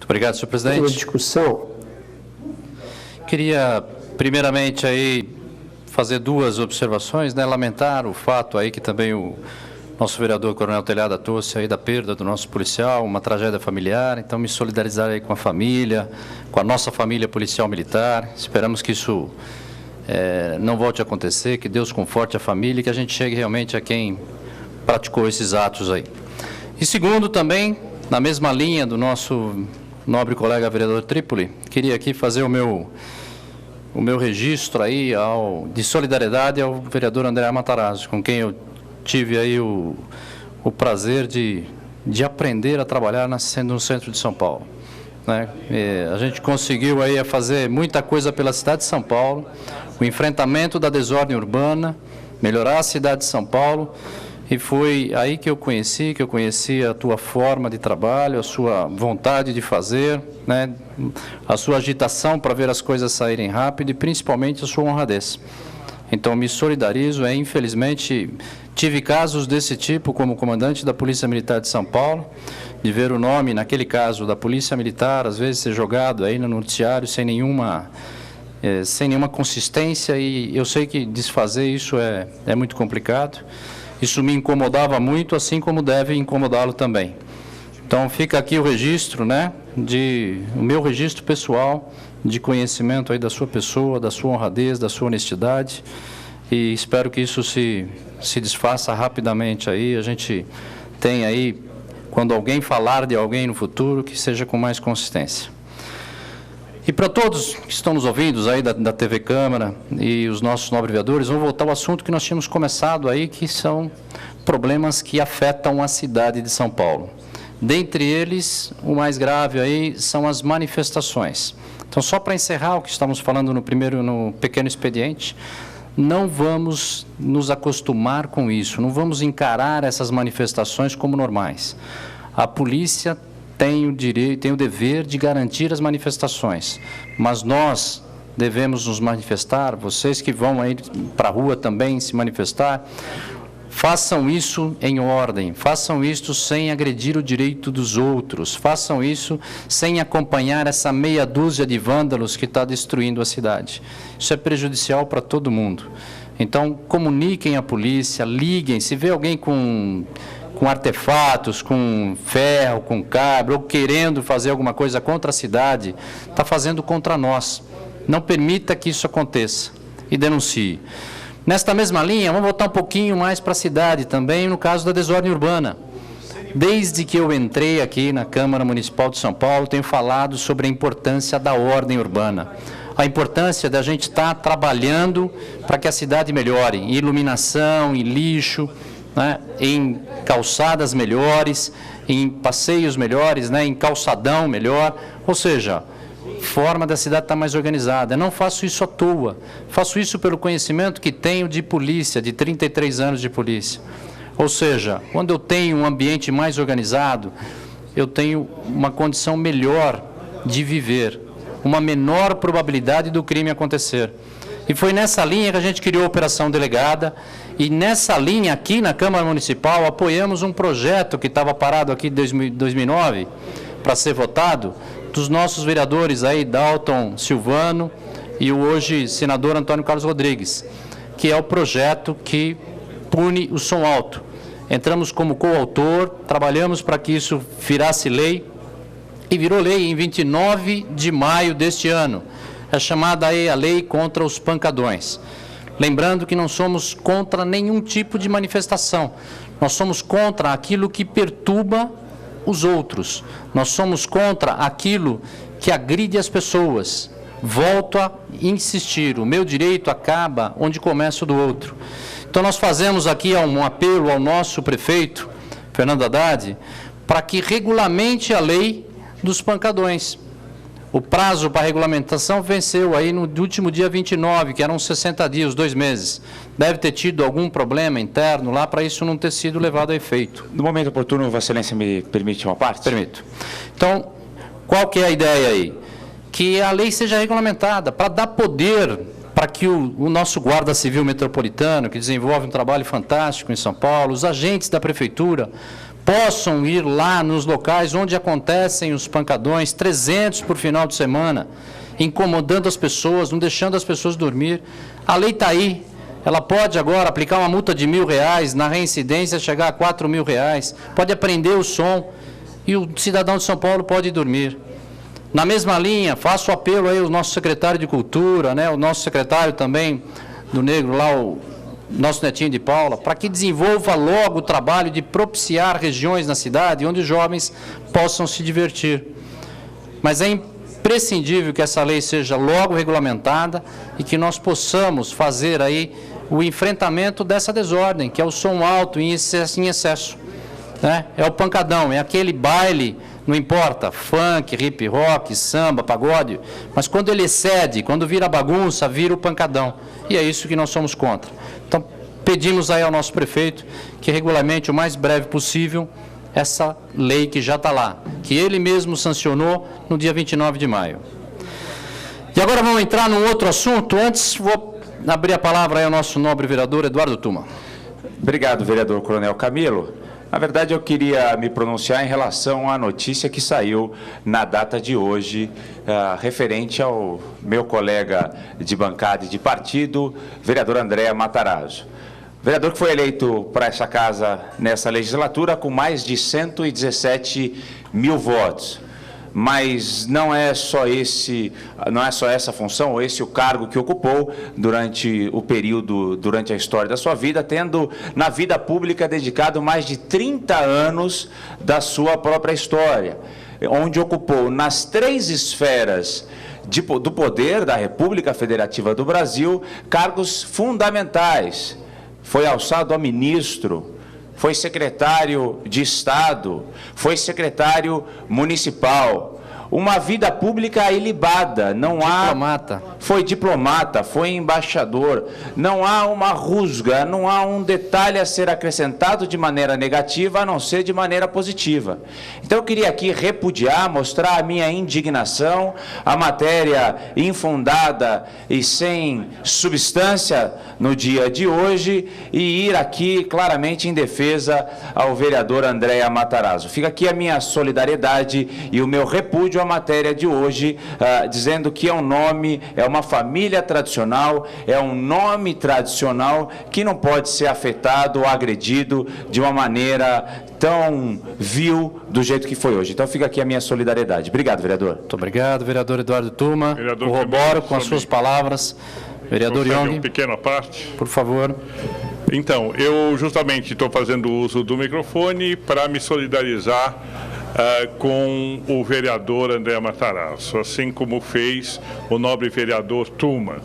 obrigado, senhor presidente. Uma discussão. Queria, primeiramente, aí, fazer duas observações, né? Lamentar o fato aí que também o nosso vereador Coronel Telhada trouxe aí da perda do nosso policial, uma tragédia familiar. Então, me solidarizar aí com a família, com a nossa família policial militar. Esperamos que isso não volte a acontecer, que Deus conforte a família e que a gente chegue realmente a quem praticou esses atos aí. E segundo, também, na mesma linha do nosso nobre colega vereador Trípoli, queria aqui fazer o meu registro aí de solidariedade ao vereador André Matarazzo, com quem eu tive aí o prazer de aprender a trabalhar no centro de São Paulo, né? A gente conseguiu aí fazer muita coisa pela cidade de São Paulo, o enfrentamento da desordem urbana, melhorar a cidade de São Paulo, e foi aí que eu conheci a tua forma de trabalho, a sua vontade de fazer, né? A sua agitação para ver as coisas saírem rápido e principalmente a sua honradez. Então, me solidarizo, infelizmente, tive casos desse tipo como comandante da Polícia Militar de São Paulo, de ver o nome, naquele caso, da Polícia Militar, às vezes ser jogado aí no noticiário sem nenhuma consistência, e eu sei que desfazer isso é muito complicado. Isso me incomodava muito, assim como deve incomodá-lo também. Então, fica aqui o registro, né, o meu registro pessoal de conhecimento aí da sua pessoa, da sua honradez, da sua honestidade, e espero que isso se desfaça rapidamente aí. A gente tem aí, quando alguém falar de alguém no futuro, que seja com mais consistência. E para todos que estão nos ouvindo aí da TV Câmara e os nossos nobres vereadores, vamos voltar ao assunto que nós tínhamos começado aí, que são problemas que afetam a cidade de São Paulo. Dentre eles, o mais grave aí são as manifestações. Então, só para encerrar o que estamos falando no pequeno expediente, não vamos nos acostumar com isso, não vamos encarar essas manifestações como normais. A polícia tem o dever de garantir as manifestações, mas nós devemos nos manifestar, vocês que vão aí para a rua também se manifestar, façam isso em ordem, façam isso sem agredir o direito dos outros, façam isso sem acompanhar essa meia dúzia de vândalos que está destruindo a cidade. Isso é prejudicial para todo mundo. Então, comuniquem à polícia, liguem, se vê alguém com artefatos, com ferro, com cabo, ou querendo fazer alguma coisa contra a cidade, está fazendo contra nós. Não permita que isso aconteça e denuncie. Nesta mesma linha, vamos voltar um pouquinho mais para a cidade também, no caso da desordem urbana. Desde que eu entrei aqui na Câmara Municipal de São Paulo, tenho falado sobre a importância da ordem urbana. A importância da gente estar trabalhando para que a cidade melhore, em iluminação, em lixo, né, em calçadas melhores, em passeios melhores, né, em calçadão melhor, ou seja, forma da cidade estar mais organizada. Eu não faço isso à toa, faço isso pelo conhecimento que tenho de polícia, de 33 anos de polícia. Ou seja, quando eu tenho um ambiente mais organizado, eu tenho uma condição melhor de viver, uma menor probabilidade do crime acontecer. E foi nessa linha que a gente criou a Operação Delegada, e nessa linha aqui na Câmara Municipal apoiamos um projeto que estava parado aqui em 2009 para ser votado, dos nossos vereadores aí, Dalton Silvano e o hoje senador Antônio Carlos Rodrigues, que é o projeto que pune o som alto. Entramos como coautor, trabalhamos para que isso virasse lei, e virou lei em 29 de maio deste ano. É chamada aí a lei contra os pancadões. Lembrando que não somos contra nenhum tipo de manifestação, nós somos contra aquilo que perturba os outros, nós somos contra aquilo que agride as pessoas. Volto a insistir, o meu direito acaba onde começa o do outro. Então nós fazemos aqui um apelo ao nosso prefeito, Fernando Haddad, para que regulamente a lei dos pancadões. O prazo para a regulamentação venceu aí no último dia 29, que eram 60 dias, 2 meses. Deve ter tido algum problema interno lá para isso não ter sido levado a efeito. No momento oportuno, Vossa Excelência me permite uma parte? Permito. Então, qual que é a ideia aí? Que a lei seja regulamentada para dar poder para que o nosso Guarda Civil Metropolitano, que desenvolve um trabalho fantástico em São Paulo, os agentes da Prefeitura, possam ir lá nos locais onde acontecem os pancadões, 300 por final de semana, incomodando as pessoas, não deixando as pessoas dormir. A lei está aí, ela pode agora aplicar uma multa de R$1.000, na reincidência chegar a R$4.000, pode apreender o som e o cidadão de São Paulo pode dormir. Na mesma linha, faço apelo aí ao nosso secretário de Cultura, né, o nosso secretário também do Negro lá, o nosso Netinho de Paula, para que desenvolva logo o trabalho de propiciar regiões na cidade onde os jovens possam se divertir. Mas é imprescindível que essa lei seja logo regulamentada e que nós possamos fazer aí o enfrentamento dessa desordem, que é o som alto em excesso, né? É o pancadão, é aquele baile, não importa, funk, hip rock, samba, pagode, mas quando ele excede, quando vira bagunça, vira o pancadão. E é isso que nós somos contra. Então, pedimos aí ao nosso prefeito que regulamente o mais breve possível essa lei que já está lá, que ele mesmo sancionou no dia 29 de maio. E agora vamos entrar num outro assunto. Antes, vou abrir a palavra aí ao nosso nobre vereador Eduardo Tuma. Obrigado, vereador Coronel Camilo. Na verdade, eu queria me pronunciar em relação à notícia que saiu na data de hoje, referente ao meu colega de bancada e de partido, vereador André Matarazzo. Vereador que foi eleito para essa casa nessa legislatura com mais de 117 mil votos. Mas não é só essa função, ou esse o cargo que ocupou durante o período, durante a história da sua vida, tendo na vida pública dedicado mais de 30 anos da sua própria história, onde ocupou nas 3 esferas do poder da República Federativa do Brasil cargos fundamentais. Foi alçado a ministro, foi secretário de Estado, foi secretário municipal. Uma vida pública ilibada, não há... Diplomata. Foi diplomata, foi embaixador, não há uma rusga, não há um detalhe a ser acrescentado de maneira negativa, a não ser de maneira positiva. Então eu queria aqui repudiar, mostrar a minha indignação, a matéria infundada e sem substância no dia de hoje, e ir aqui claramente em defesa ao vereador André Matarazzo. Fica aqui a minha solidariedade e o meu repúdio à matéria de hoje, dizendo que é um nome, é uma família tradicional, é um nome tradicional que não pode ser afetado ou agredido de uma maneira tão vil do jeito que foi hoje. Então fica aqui a minha solidariedade. Obrigado, vereador. Muito obrigado, vereador Eduardo Tuma. Corroboro com as suas palavras. Vereador Young. Uma pequena parte. Por favor. Então, eu justamente estou fazendo uso do microfone para me solidarizar com o vereador André Matarazzo, assim como fez o nobre vereador Tuma.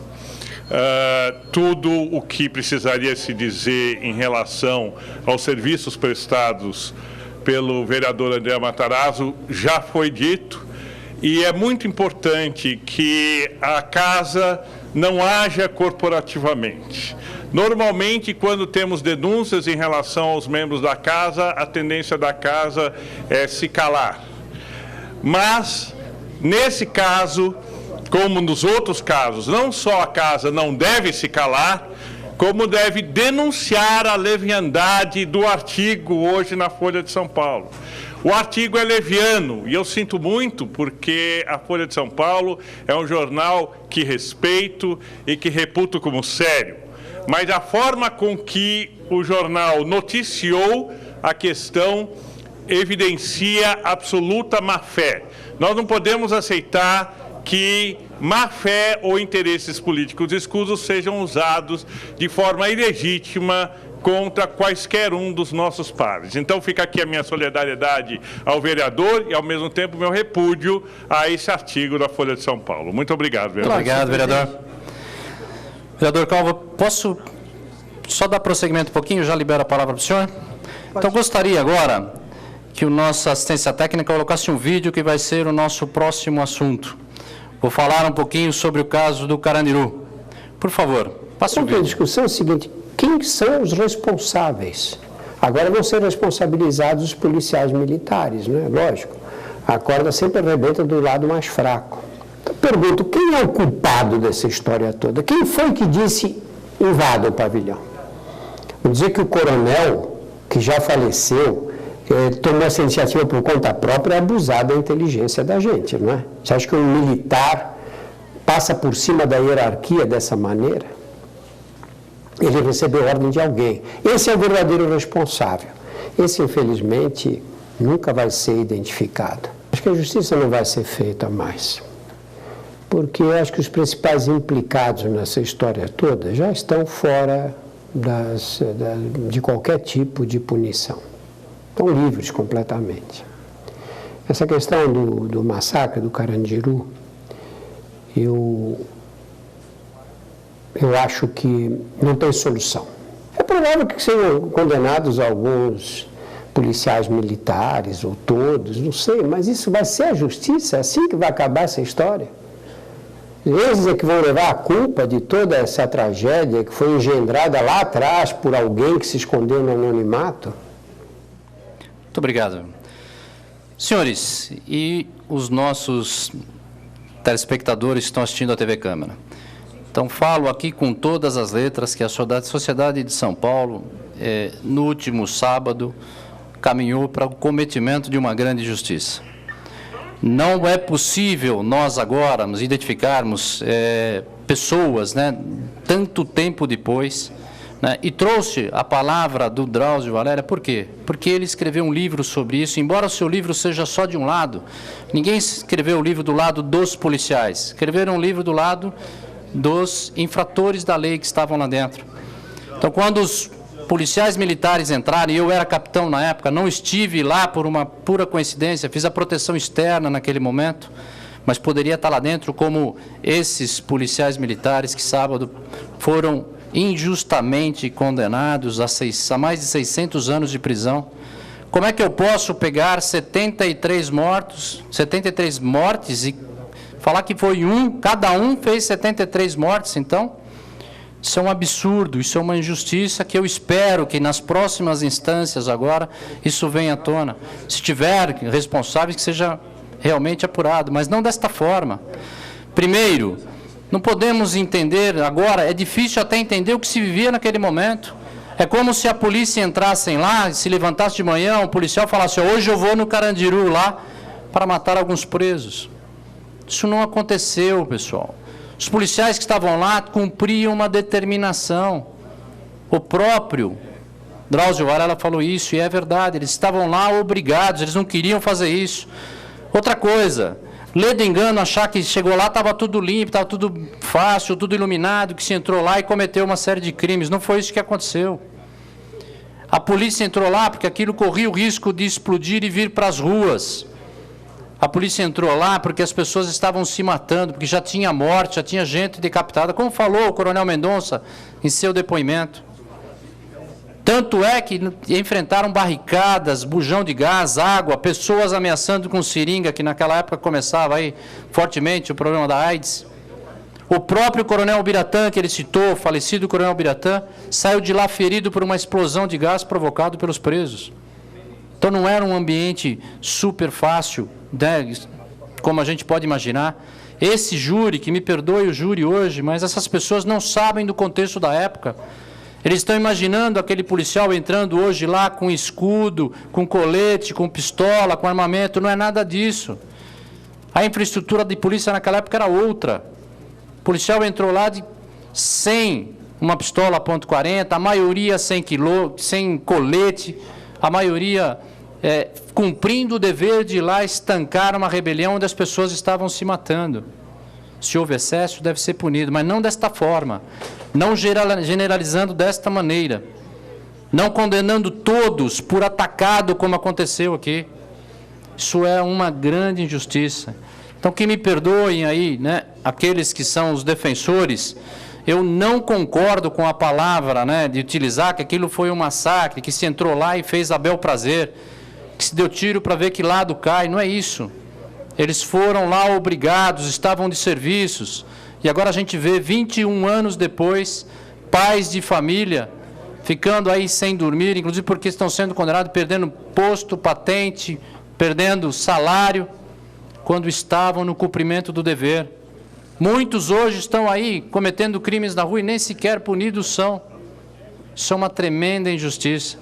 Tudo o que precisaria se dizer em relação aos serviços prestados pelo vereador André Matarazzo já foi dito, e é muito importante que a casa não haja corporativamente. Normalmente, quando temos denúncias em relação aos membros da casa, a tendência da casa é se calar. Mas, nesse caso, como nos outros casos, não só a casa não deve se calar, como deve denunciar a leviandade do artigo hoje na Folha de São Paulo. O artigo é leviano, e eu sinto muito, porque a Folha de São Paulo é um jornal que respeito e que reputo como sério. Mas a forma com que o jornal noticiou a questão evidencia absoluta má-fé. Nós não podemos aceitar que má-fé ou interesses políticos escusos sejam usados de forma ilegítima contra quaisquer um dos nossos pares. Então fica aqui a minha solidariedade ao vereador e, ao mesmo tempo, meu repúdio a esse artigo da Folha de São Paulo. Muito obrigado, vereador. Muito obrigado, vereador. Vereador Calvo, posso só dar prosseguimento um pouquinho? Já libero a palavra para o senhor. Então, gostaria agora que o nosso assistência técnica colocasse um vídeo que vai ser o nosso próximo assunto. Vou falar um pouquinho sobre o caso do Carandiru. Por favor, passe o vídeo. A discussão é a seguinte: quem são os responsáveis? Agora vão ser responsabilizados os policiais militares, né? Lógico. A corda sempre arrebenta do lado mais fraco. Então, pergunto, quem é o culpado dessa história toda? Quem foi que disse invada o pavilhão? Vou dizer que o coronel, que já faleceu, tomou essa iniciativa por conta própria, é abusar da inteligência da gente, não é? Você acha que um militar passa por cima da hierarquia dessa maneira? Ele recebeu ordem de alguém. Esse é o verdadeiro responsável. Esse, infelizmente, nunca vai ser identificado. Acho que a justiça não vai ser feita mais. Porque eu acho que os principais implicados nessa história toda já estão fora de qualquer tipo de punição. Estão livres completamente. Essa questão do massacre do Carandiru, eu acho que não tem solução. É provável que sejam condenados alguns policiais militares, ou todos, não sei, mas isso vai ser a justiça? É assim que vai acabar essa história? Eles é que vão levar a culpa de toda essa tragédia que foi engendrada lá atrás por alguém que se escondeu no anonimato? Muito obrigado. Senhores, e os nossos telespectadores que estão assistindo à TV Câmara? Então, falo aqui com todas as letras que a Sociedade de São Paulo, no último sábado, caminhou para o cometimento de uma grande injustiça. Não é possível nós agora nos identificarmos pessoas, né, tanto tempo depois, né, e trouxe a palavra do Drauzio Varela, por quê? Porque ele escreveu um livro sobre isso, embora o seu livro seja só de um lado, ninguém escreveu o livro do lado dos policiais, escreveram um livro do lado dos infratores da lei que estavam lá dentro. Então, quando os policiais militares entraram, e eu era capitão na época, não estive lá por uma pura coincidência, fiz a proteção externa naquele momento, mas poderia estar lá dentro como esses policiais militares que sábado foram injustamente condenados a mais de 600 anos de prisão. Como é que eu posso pegar 73 mortes e falar que foi cada um fez 73 mortes, então? Isso é um absurdo, isso é uma injustiça que eu espero que nas próximas instâncias agora isso venha à tona. Se tiver responsáveis, que seja realmente apurado, mas não desta forma. Primeiro, não podemos entender agora, é difícil até entender o que se vivia naquele momento. É como se a polícia entrasse lá, se levantasse de manhã, um policial falasse, hoje eu vou no Carandiru lá para matar alguns presos. Isso não aconteceu, pessoal. Os policiais que estavam lá cumpriam uma determinação. O próprio Drauzio Varela falou isso, e é verdade, eles estavam lá obrigados, eles não queriam fazer isso. Outra coisa, ledo engano, achar que chegou lá, estava tudo limpo, estava tudo fácil, tudo iluminado, que se entrou lá e cometeu uma série de crimes. Não foi isso que aconteceu. A polícia entrou lá porque aquilo corria o risco de explodir e vir para as ruas. A polícia entrou lá porque as pessoas estavam se matando, porque já tinha morte, já tinha gente decapitada, como falou o coronel Mendonça em seu depoimento. Tanto é que enfrentaram barricadas, bujão de gás, água, pessoas ameaçando com seringa, que naquela época começava aí fortemente o problema da AIDS. O próprio coronel Biratã, que ele citou, o falecido coronel Biratã, saiu de lá ferido por uma explosão de gás provocado pelos presos. Então não era um ambiente super fácil, né, como a gente pode imaginar. Esse júri, que me perdoe o júri hoje, mas essas pessoas não sabem do contexto da época. Eles estão imaginando aquele policial entrando hoje lá com escudo, com colete, com pistola, com armamento. Não é nada disso. A infraestrutura de polícia naquela época era outra. O policial entrou lá sem uma pistola .40, a maioria sem colete, a maioria cumprindo o dever de ir lá estancar uma rebelião onde as pessoas estavam se matando. Se houve excesso, deve ser punido, mas não desta forma, não generalizando desta maneira, não condenando todos por atacado, como aconteceu aqui. Isso é uma grande injustiça. Então, que me perdoem aí, né, aqueles que são os defensores, eu não concordo com a palavra, né, de utilizar que aquilo foi um massacre, que se entrou lá e fez a bel prazer, que se deu tiro para ver que lado cai. Não é isso. Eles foram lá obrigados, estavam de serviços, e agora a gente vê, 21 anos depois, pais de família ficando aí sem dormir, inclusive porque estão sendo condenados, perdendo posto, patente, perdendo salário, quando estavam no cumprimento do dever. Muitos hoje estão aí cometendo crimes na rua e nem sequer punidos são. Isso é uma tremenda injustiça.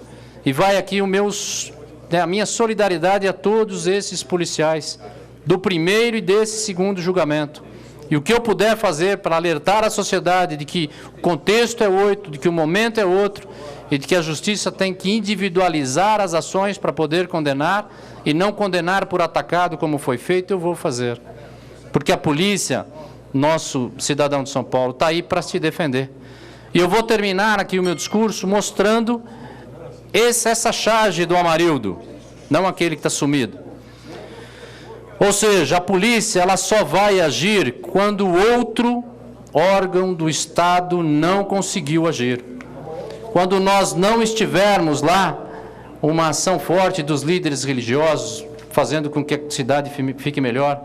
E vai aqui o meu a minha solidariedade a todos esses policiais do primeiro e desse segundo julgamento. E o que eu puder fazer para alertar a sociedade de que o contexto é outro, de que o momento é outro, e de que a justiça tem que individualizar as ações para poder condenar, e não condenar por atacado como foi feito, eu vou fazer. Porque a polícia, nosso cidadão de São Paulo, está aí para se defender. E eu vou terminar aqui o meu discurso mostrando essa charge do Amarildo, não aquele que está sumido. Ou seja, a polícia ela só vai agir quando o outro órgão do Estado não conseguiu agir. Quando nós não estivermos lá, uma ação forte dos líderes religiosos, fazendo com que a cidade fique melhor,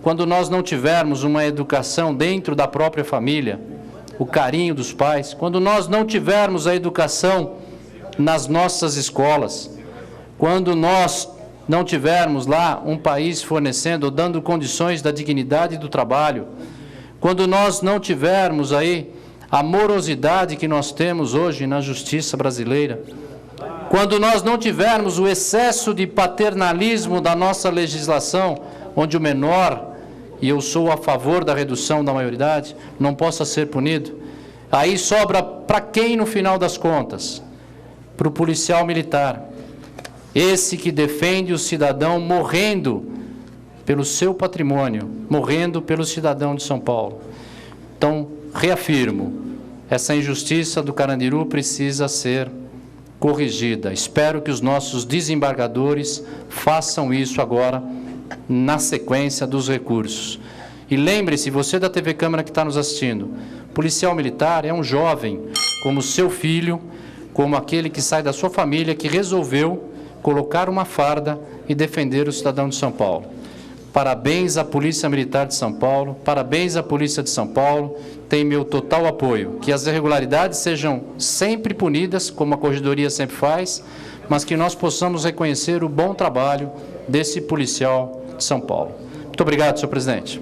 quando nós não tivermos uma educação dentro da própria família, o carinho dos pais, quando nós não tivermos a educação nas nossas escolas, quando nós não tivermos lá um país fornecendo, dando condições da dignidade do trabalho, quando nós não tivermos aí a morosidade que nós temos hoje na justiça brasileira, quando nós não tivermos o excesso de paternalismo da nossa legislação, onde o menor, e eu sou a favor da redução da maioridade, não possa ser punido, aí sobra para quem no final das contas? Para o policial militar. Esse que defende o cidadão morrendo pelo seu patrimônio, morrendo pelo cidadão de São Paulo. Então, reafirmo, essa injustiça do Carandiru precisa ser corrigida. Espero que os nossos desembargadores façam isso agora, na sequência dos recursos. E lembre-se, você da TV Câmara que está nos assistindo, policial militar é um jovem, como seu filho, como aquele que sai da sua família, que resolveu colocar uma farda e defender o cidadão de São Paulo. Parabéns à Polícia Militar de São Paulo, parabéns à Polícia de São Paulo, tem meu total apoio. Que as irregularidades sejam sempre punidas, como a Corregedoria sempre faz, mas que nós possamos reconhecer o bom trabalho desse policial de São Paulo. Muito obrigado, senhor presidente.